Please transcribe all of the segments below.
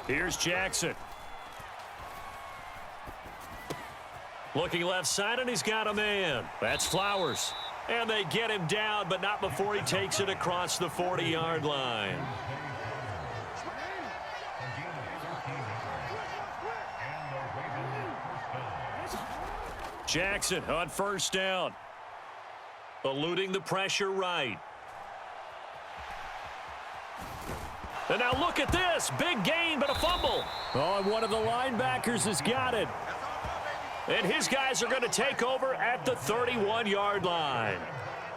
Here's Jackson. Looking left side, and he's got a man. That's Flowers. And they get him down, but not before he takes it across the 40-yard line. Jackson on first down. Eluding the pressure right. And now look at this. Big gain, but a fumble. Oh, and one of the linebackers has got it. And his guys are going to take over at the 31-yard line.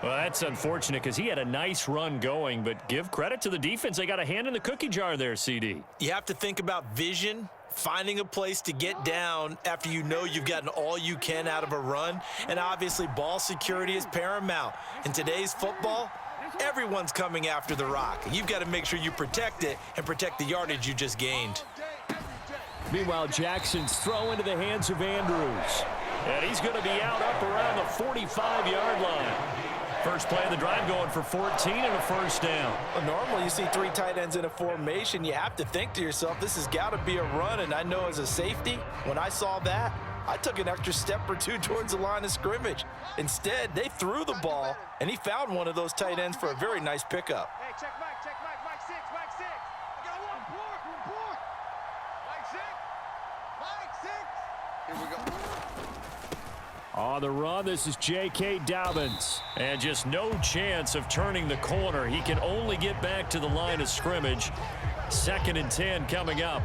Well, that's unfortunate because he had a nice run going, but give credit to the defense. They got a hand in the cookie jar there, CD. You have to think about vision, finding a place to get down after you know you've gotten all you can out of a run, and obviously ball security is paramount. In today's football, everyone's coming after the rock. You've got to make sure you protect it and protect the yardage you just gained. Meanwhile, Jackson's throw into the hands of Andrews. And he's going to be out up around the 45-yard line. First play of the drive going for 14 and a first down. Well, normally you see three tight ends in a formation. You have to think to yourself, this has got to be a run. And I know as a safety, when I saw that, I took an extra step or two towards the line of scrimmage. Instead, they threw the ball, and he found one of those tight ends for a very nice pickup. Hey, check Mike, Mike 6, Mike 6. I got one block. Mike 6. Here we go. On the run, this is J.K. Dobbins. And just no chance of turning the corner. He can only get back to the line of scrimmage. 2nd and 10 coming up.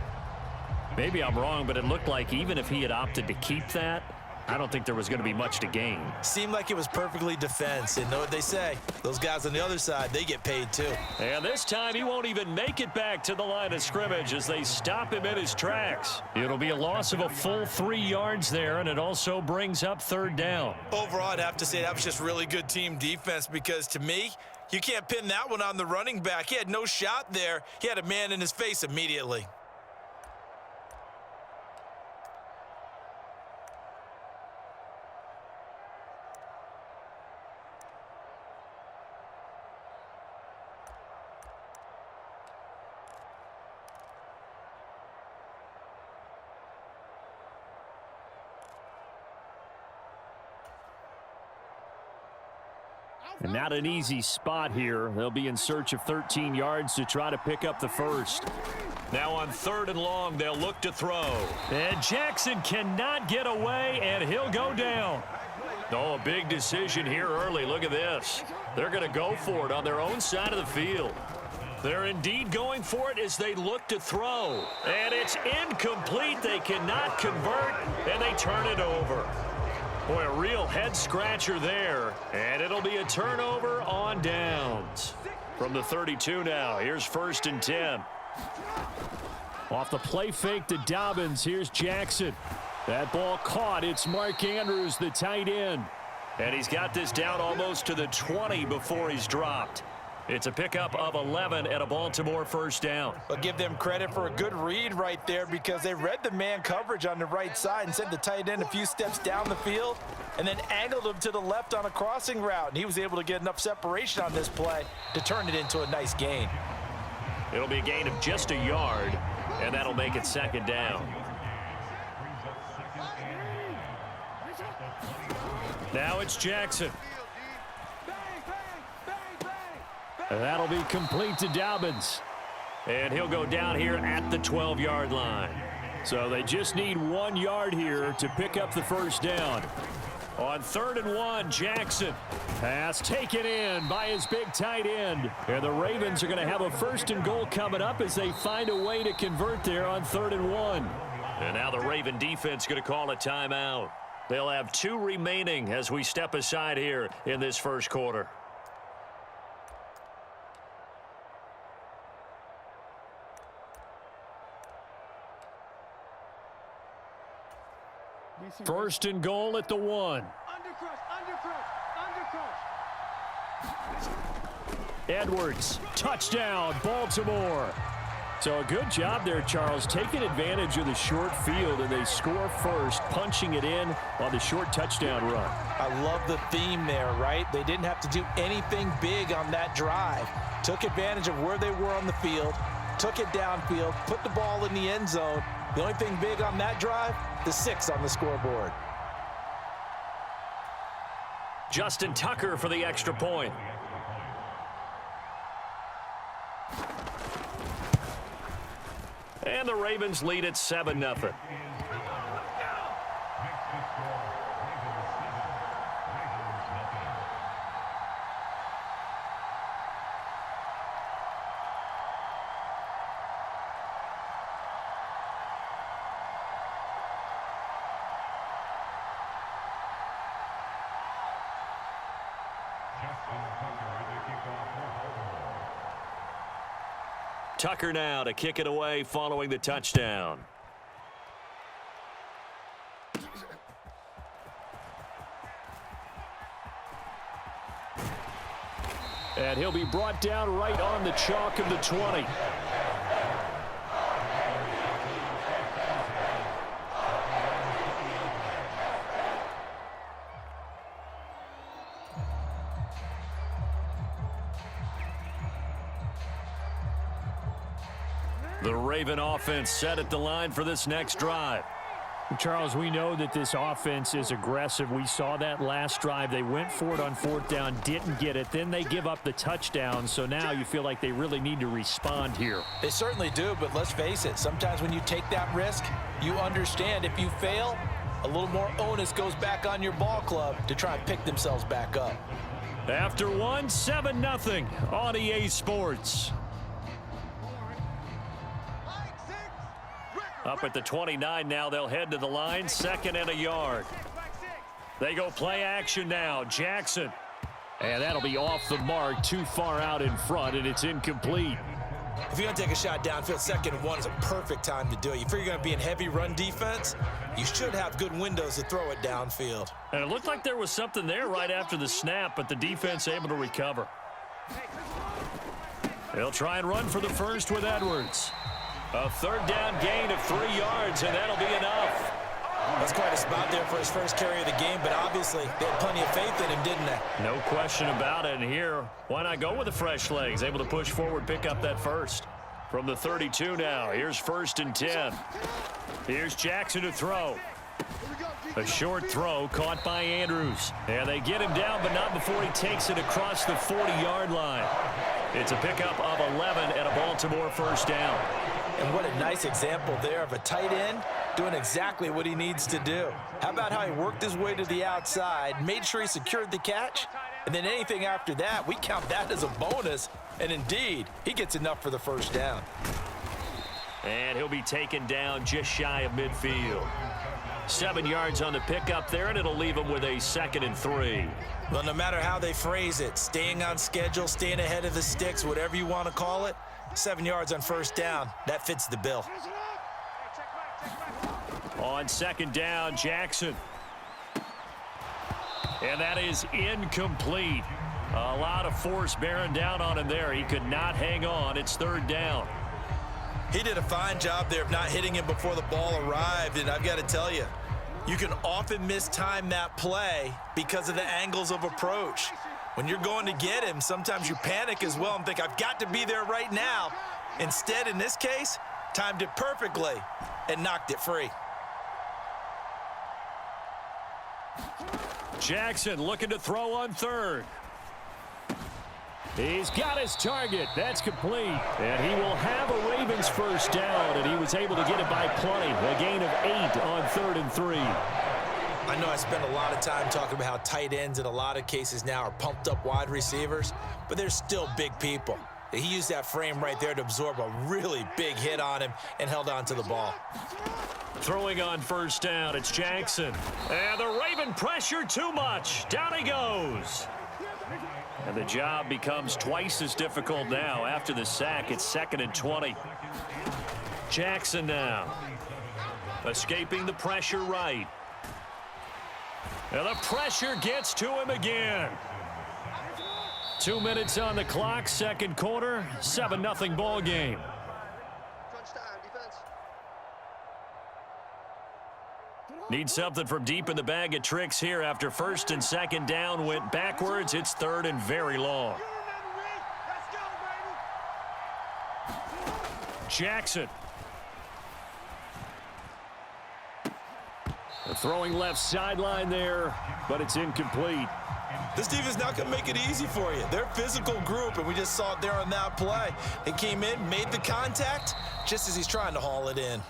Maybe I'm wrong, but it looked like even if he had opted to keep that, I don't think there was going to be much to gain. Seemed like it was perfectly defense. And know what they say? Those guys on the other side, they get paid too. And this time he won't even make it back to the line of scrimmage as they stop him in his tracks. It'll be a loss of a full 3 yards there, and it also brings up 3rd down. Overall, I'd have to say that was just really good team defense because to me, you can't pin that one on the running back. He had no shot there. He had a man in his face immediately. And not an easy spot here. They'll be in search of 13 yards to try to pick up the first. Now on 3rd and long, they'll look to throw. And Jackson cannot get away, and he'll go down. Oh, a big decision here early. Look at this. They're going to go for it on their own side of the field. They're indeed going for it as they look to throw. And it's incomplete. They cannot convert, and they turn it over. Boy, a real head-scratcher there. And it'll be a turnover on downs. From the 32 now, here's 1st and 10. Off the play fake to Dobbins, here's Jackson. That ball caught. It's Mark Andrews, the tight end. And he's got this down almost to the 20 before he's dropped. It's a pickup of 11 and a Baltimore first down. But give them credit for a good read right there because they read the man coverage on the right side and sent the tight end a few steps down the field and then angled him to the left on a crossing route. And he was able to get enough separation on this play to turn it into a nice gain. It'll be a gain of just a yard, and that'll make it 2nd down. Now it's Jackson. That'll be complete to Dobbins. And he'll go down here at the 12-yard line. So they just need 1 yard here to pick up the first down. On 3rd and 1, Jackson. Pass taken in by his big tight end. And the Ravens are going to have a 1st and goal coming up as they find a way to convert there on 3rd and 1. And now the Raven defense going to call a timeout. They'll have 2 remaining as we step aside here in this first quarter. First and goal at the 1. Edwards, touchdown, Baltimore. So a good job there, Charles, taking advantage of the short field, and they score first, punching it in on the short touchdown run. I love the theme there, right? They didn't have to do anything big on that drive. Took advantage of where they were on the field, took it downfield, put the ball in the end zone. The only thing big on that drive, the 6 on the scoreboard. Justin Tucker for the extra point. And the Ravens lead at 7-0. Tucker now to kick it away following the touchdown. And he'll be brought down right on the chalk of the 20. The Raven offense set at the line for this next drive. Charles, we know that this offense is aggressive. We saw that last drive. They went for it on 4th down, didn't get it. Then they give up the touchdown. So now you feel like they really need to respond here. They certainly do, but let's face it. Sometimes when you take that risk, you understand if you fail, a little more onus goes back on your ball club to try and pick themselves back up. After 7-0 on EA Sports. Up at the 29 now, they'll head to the line, 2nd and a yard. They go play action now, Jackson. And that'll be off the mark, too far out in front, and it's incomplete. If you're going to take a shot downfield, 2nd and 1 is a perfect time to do it. You figure you're going to be in heavy run defense, you should have good windows to throw it downfield. And it looked like there was something there right after the snap, but the defense able to recover. They'll try and run for the first with Edwards. A 3rd down gain of 3 yards, and that'll be enough. That's quite a spot there for his first carry of the game, but obviously they had plenty of faith in him, didn't they? No question about it. And here, why not go with the fresh legs? Able to push forward, pick up that first. From the 32 now, here's 1st and 10. Here's Jackson to throw. A short throw caught by Andrews. And they get him down, but not before he takes it across the 40-yard line. It's a pickup of 11 and a Baltimore 1st down. And what a nice example there of a tight end doing exactly what he needs to do. How about how he worked his way to the outside, made sure he secured the catch, and then anything after that, we count that as a bonus. And indeed, he gets enough for the 1st down. And he'll be taken down just shy of midfield. 7 yards on the pickup there, and it'll leave him with a 2nd and 3. Well, no matter how they phrase it, staying on schedule, staying ahead of the sticks, whatever you want to call it, 7 yards on 1st down, that fits the bill. On 2nd down, Jackson. And that is incomplete. A lot of force bearing down on him there. He could not hang on. It's 3rd down. He did a fine job there of not hitting him before the ball arrived, and I've got to tell you, you can often mistime that play because of the angles of approach. When you're going to get him, sometimes you panic as well and think, I've got to be there right now. Instead, in this case, timed it perfectly and knocked it free. Jackson looking to throw on 3rd. He's got his target. That's complete. And he will have a Ravens 1st down, and he was able to get it by plenty. A gain of 8 on 3rd and 3. I know I spend a lot of time talking about how tight ends in a lot of cases now are pumped up wide receivers, but they're still big people. He used that frame right there to absorb a really big hit on him and held on to the ball. Throwing on 1st down, it's Jackson. And the Raven pressure too much. Down he goes. And the job becomes twice as difficult now. After the sack, it's 2nd and 20. Jackson now. Escaping the pressure right. And the pressure gets to him again. 2 minutes on the clock, 2nd quarter, 7-0 ball game. Need something from deep in the bag of tricks here after 1st and 2nd down went backwards. It's 3rd and very long. Jackson. Throwing left sideline there, but it's incomplete. This defense not going to make it easy for you. They're a physical group, and we just saw it there on that play. They came in, made the contact, just as he's trying to haul it in.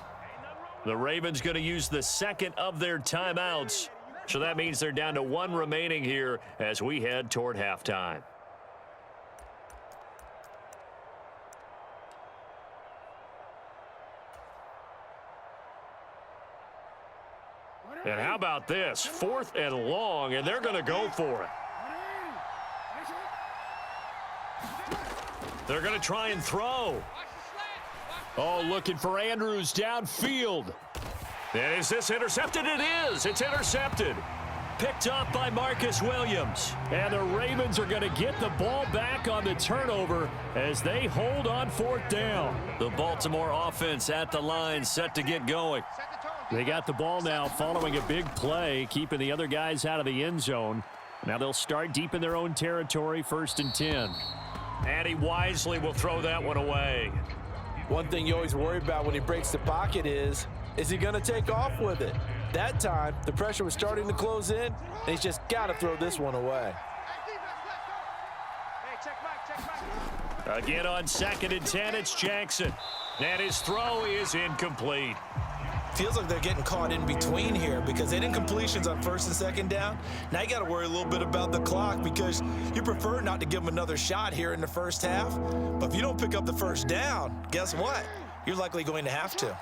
The Ravens going to use the second of their timeouts. So that means they're down to one remaining here as we head toward halftime. And how about this? 4th and long, and they're going to go for it. They're going to try and throw. Oh, looking for Andrews downfield. And is this intercepted? It is. It's intercepted. Picked up by Marcus Williams. And the Ravens are going to get the ball back on the turnover as they hold on 4th down. The Baltimore offense at the line, set to get going. They got the ball now following a big play, keeping the other guys out of the end zone. Now they'll start deep in their own territory, 1st and 10. And he wisely will throw that one away. One thing you always worry about when he breaks the pocket is he going to take off with it? That time, the pressure was starting to close in, and he's just got to throw this one away. Again on 2nd and 10, it's Jackson. And his throw is incomplete. Feels like they're getting caught in between here because they didn't completions on 1st and 2nd down. Now you got to worry a little bit about the clock because you prefer not to give them another shot here in the first half. But if you don't pick up the 1st down, guess what? You're likely going to have to.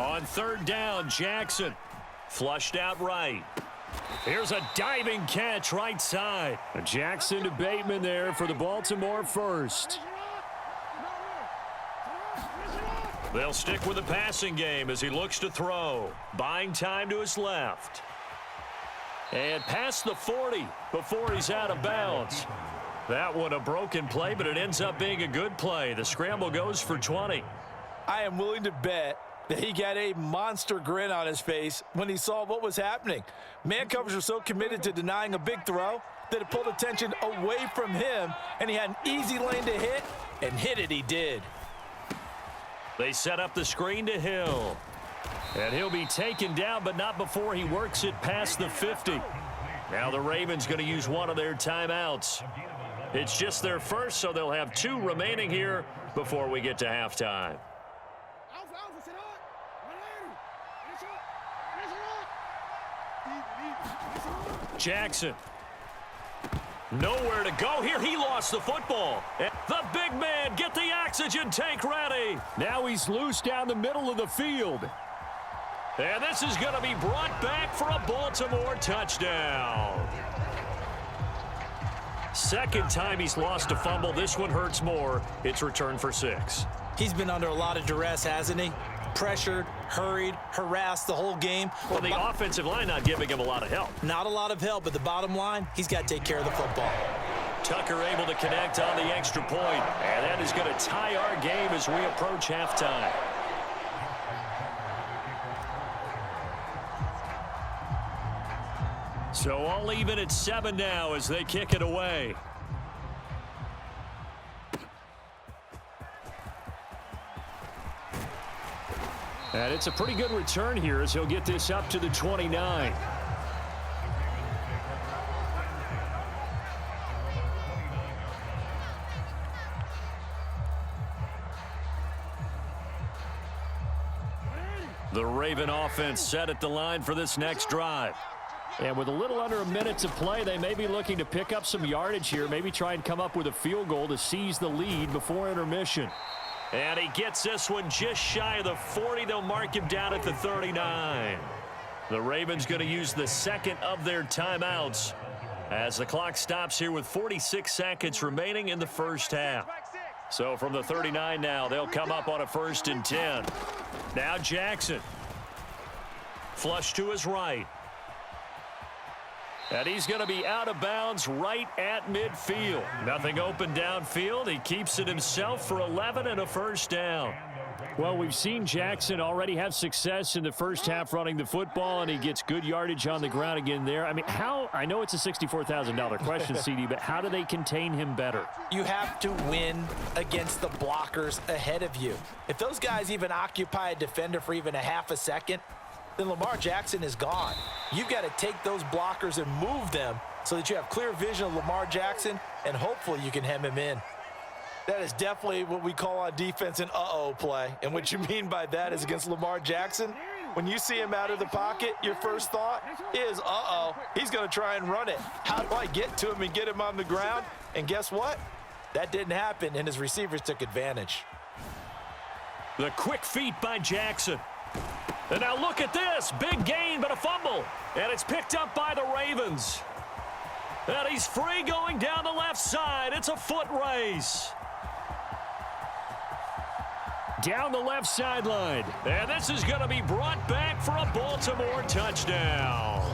On 3rd down, Jackson flushed out right. Here's a diving catch right side. Jackson to Bateman there for the Baltimore 1st. They'll stick with the passing game as he looks to throw. Buying time to his left. And past the 40 before he's out of bounds. That one a broken play, but it ends up being a good play. The scramble goes for 20. I am willing to bet that he got a monster grin on his face when he saw what was happening. Man covers were so committed to denying a big throw that it pulled attention away from him, and he had an easy lane to hit, and hit it he did. They set up the screen to Hill. And he'll be taken down, but not before he works it past the 50. Now the Ravens going to use one of their timeouts. It's just their first, so they'll have 2 remaining here before we get to halftime. Jackson. Nowhere to go here. He lost the football. The big man, get the oxygen tank ready. Now he's loose down the middle of the field. And this is going to be brought back for a Baltimore touchdown. Second time he's lost a fumble. This one hurts more. It's returned for 6. He's been under a lot of duress, hasn't he? Pressured, hurried, harassed the whole game. Well, the offensive line not giving him a lot of help. Not a lot of help, but the bottom line, he's got to take care of the football. Tucker able to connect on the extra point, and that is going to tie our game as we approach halftime. So all even at 7 now as they kick it away. And it's a pretty good return here as he'll get this up to the 29. The Raven offense set at the line for this next drive. And with a little under a minute to play, they may be looking to pick up some yardage here, maybe try and come up with a field goal to seize the lead before intermission. And he gets this one just shy of the 40. They'll mark him down at the 39. The Ravens going to use the second of their timeouts as the clock stops here with 46 seconds remaining in the first half. So from the 39 now, they'll come up on a 1st and 10. Now Jackson. Flush to his right. And he's going to be out of bounds right at midfield. Nothing open downfield. He keeps it himself for 11 and a 1st down. Well, we've seen Jackson already have success in the first half running the football, and he gets good yardage on the ground again there. I mean, I know it's a $64,000 question, CD, but how do they contain him better? You have to win against the blockers ahead of you. If those guys even occupy a defender for even a half a second, then Lamar Jackson is gone. You've got to take those blockers and move them so that you have clear vision of Lamar Jackson, and hopefully you can hem him in. That is definitely what we call on defense an uh-oh play. And what you mean by that is against Lamar Jackson, when you see him out of the pocket, your first thought is, uh-oh, he's going to try and run it. How do I get to him and get him on the ground? And guess what? That didn't happen, and his receivers took advantage. The quick feet by Jackson. And now look at this. Big gain, but a fumble. And it's picked up by the Ravens. And he's free going down the left side. It's a foot race. Down the left sideline. And this is going to be brought back for a Baltimore touchdown.